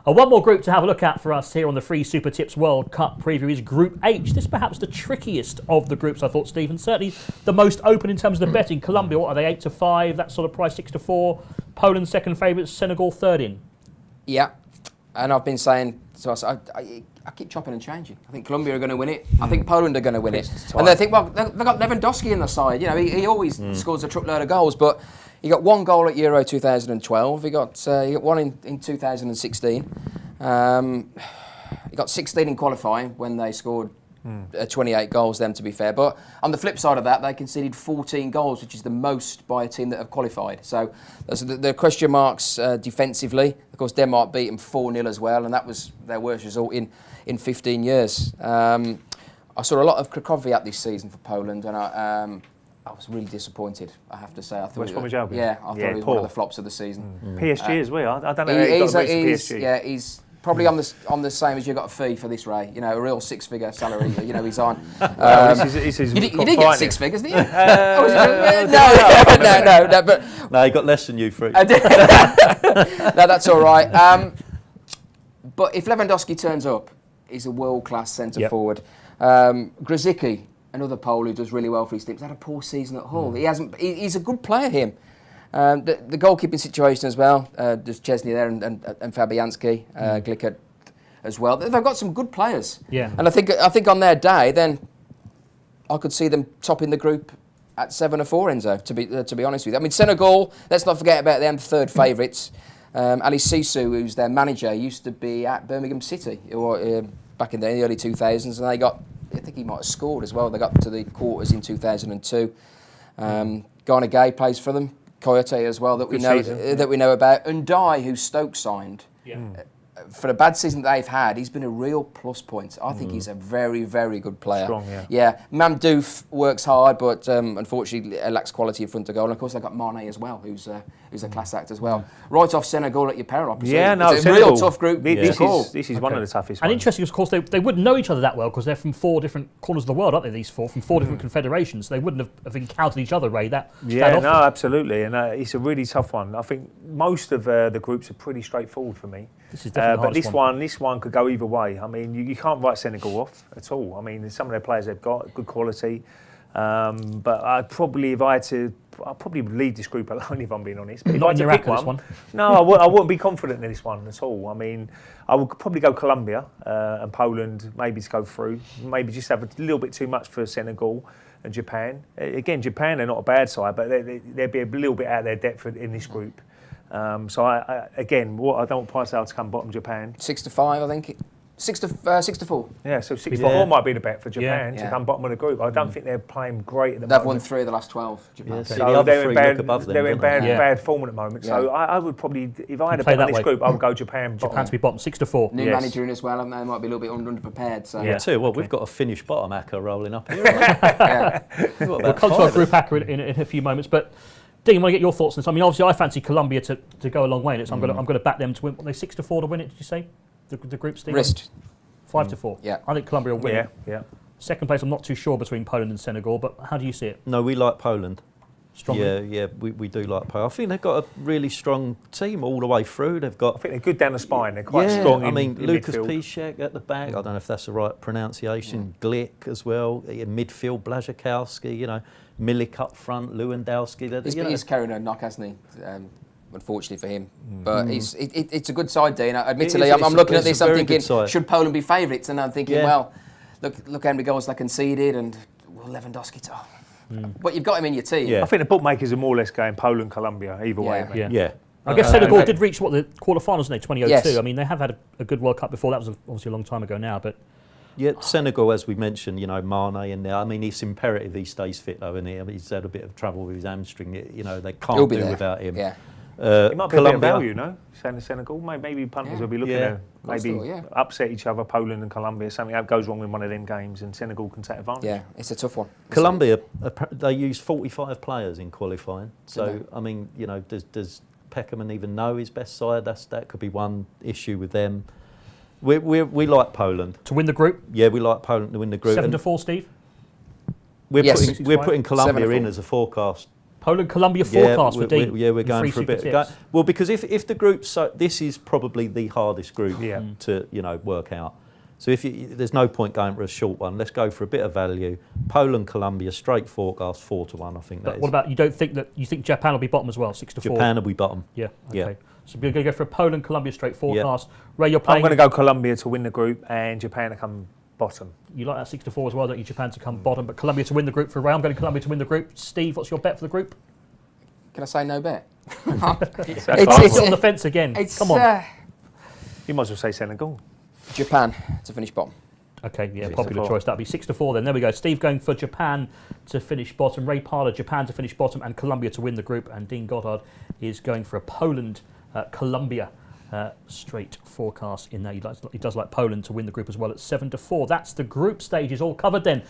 One more group to have a look at for us here on the Free Super Tips World Cup preview is Group H. This perhaps the trickiest of the groups, I thought, Stephen. Certainly the most open in terms of the betting. Colombia, what are they, 8-5? That sort of price, 6-4. Poland second favourites, Senegal third in. Yeah, and I've been saying, so I keep chopping and changing. I think Colombia are going to win it. I think Poland are going to win it. And they think, well, they've got Lewandowski in the side. You know, he always scores a truckload of goals, but he got one goal at Euro 2012. He got one in 2016. He got 16 in qualifying when they scored 28 goals, them to be fair. But on the flip side of that, they conceded 14 goals, which is the most by a team that have qualified. So the question marks defensively. Of course, Denmark beat them 4-0 as well, and that was their worst result in 15 years. I saw a lot of Cracovia this season for Poland, and I was really disappointed, I have to say. I thought West Bromwich Albion? Yeah, I thought he was one of the flops of the season. PSG as well. I don't know how he got PSG. Yeah, he's probably on the same as you got a fee for this, Ray. You know, a real 6-figure salary. You know, he's on. This is you did get 6 figures, didn't you? No, he got less than you for it. No, that's all right. But if Lewandowski turns up, he's a world-class centre forward. Grzycki, another Pole who does really well for his team, he's had a poor season at Hull. He's a good player, him. The goalkeeping situation as well. There's Chesney there and Fabianski, Glicker as well. They've got some good players. Yeah. And I think on their day, then I could see them topping the group at 7-4, Enzo. To be honest with you, I mean Senegal. Let's not forget about them, third favourites. Ali Cissou, who's their manager, used to be at Birmingham City back in the early 2000s, and they got. I think he might have scored as well. They got to the quarters in 2002. Ghana Gay plays for them. Coyote as well that we know about. Undai, who Stoke signed. For the bad season that they've had, he's been a real plus point. I think he's a very, very good player. Strong, Mamdouf works hard, but unfortunately lacks quality in front of goal. And of course, they've got Mane as well, who's a class act as well. Right off Senegal at your peril, I presume. Yeah, no, it's a real tough group. This is one of the toughest ones. And interesting, of course, they wouldn't know each other that well because they're from 4 different corners of the world, aren't they, these 4, from 4 different confederations. They wouldn't have encountered each other, Ray, that often. No, absolutely. And it's a really tough one. I think most of the groups are pretty straightforward for me. This is definitely but this one could go either way. I mean, you can't write Senegal off at all. I mean, some of their players they've got good quality. But I'd probably would lead this group alone if I'm being honest. But if I had to pick one, no, I wouldn't be confident in this one at all. I mean, I would probably go Colombia and Poland, maybe to go through. Maybe just have a little bit too much for Senegal and Japan. Again, Japan, they're not a bad side, but they'd be a little bit out of their depth in this group. So I don't want Paisao to come bottom Japan. 6-5, I think. 6-4. Yeah, so 6-4 might be the bet for Japan to come bottom of the group. I don't think they're playing great at the moment. They've won 3 of the last 12. Japan. Yeah, so they're in bad form at the moment. So I would probably, if I had a bet on this group, I would go Japan. Japan to be bottom, 6-4. New manager in as well, and they might be a little bit underprepared. So I tell you what, we've got a Finnish bottom hacker rolling up here. We'll come to our group hacker in a few moments, but. Dean, I want to get your thoughts on this. I mean, obviously, I fancy Colombia to go a long way in it, so I'm going to back them to win. What, they 6-4 to win it? Did you say the group? Steve? Wrist. 5-4. Yeah, I think Colombia will win it. Yeah. Second place, I'm not too sure between Poland and Senegal, but how do you see it? No, we like Poland. Strongly? Yeah, we do like Poland. I think they've got a really strong team all the way through. They've got. I think they're good down the spine. They're quite strong. I mean, Lucas midfield. Piszczek at the back. I don't know if that's the right pronunciation. Glick as well. In midfield, Błaszczykowski. You know, Milik up front, Lewandowski. He's carrying a knock, hasn't he? Unfortunately for him, but it's a good side, Dean. Admittedly, I'm looking at this. I'm thinking, should Poland be favourites? And I'm thinking, well, look how many goals they conceded, and Lewandowski. But you've got him in your team. I think the bookmakers are more or less going Poland, Colombia, either way. Yeah. I guess Senegal did reach the quarterfinals in 2002. Yes. I mean, they have had a good World Cup before. That was obviously a long time ago now, but. Yeah, Senegal, as we mentioned, Mane in there. I mean, it's imperative he stays fit, though, isn't he? I mean, he's had a bit of trouble with his hamstring. They can't do without him. Yeah. It might be a bit of value, Senegal. Maybe punters will be looking to upset each other, Poland and Colombia. Something that goes wrong in one of them games, and Senegal can take advantage. Yeah, it's a tough one. Colombia, they use 45 players in qualifying. So, I mean, does Peckerman even know his best side? That could be one issue with them. We like Poland to win the group. Yeah, we like Poland to win the group. 7-4, Steve. We're putting Colombia in as a forecast Poland, Colombia forecast for Dean. We're going for a bit. Well, because if the group, so this is probably the hardest group to work out. So there's no point going for a short one. Let's go for a bit of value. Poland, Colombia, straight forecast 4-1. I think that is. What about you? Don't think that you think Japan will be bottom as well, 6-4? Japan will be bottom. Yeah. Okay. Yeah. So we're going to go for a Poland, Colombia straight forecast. Ray, you're playing. I'm going to go Colombia to win the group and Japan to come bottom. You like that 6-4 as well, don't you? Japan to come bottom, but Colombia to win the group for Ray. I'm going Colombia to win the group. Steve, what's your bet for the group? Can I say no bet? It's on the fence again. Come on. You might as well say Senegal. Japan to finish bottom. Okay, yeah, popular choice. That'd be 6-4 then. There we go. Steve going for Japan to finish bottom. Ray Parlour, Japan to finish bottom, and Colombia to win the group. And Dean Goddard is going for a Poland, Colombia straight forecast in there. He does like Poland to win the group as well at 7-4. That's the group stages all covered then.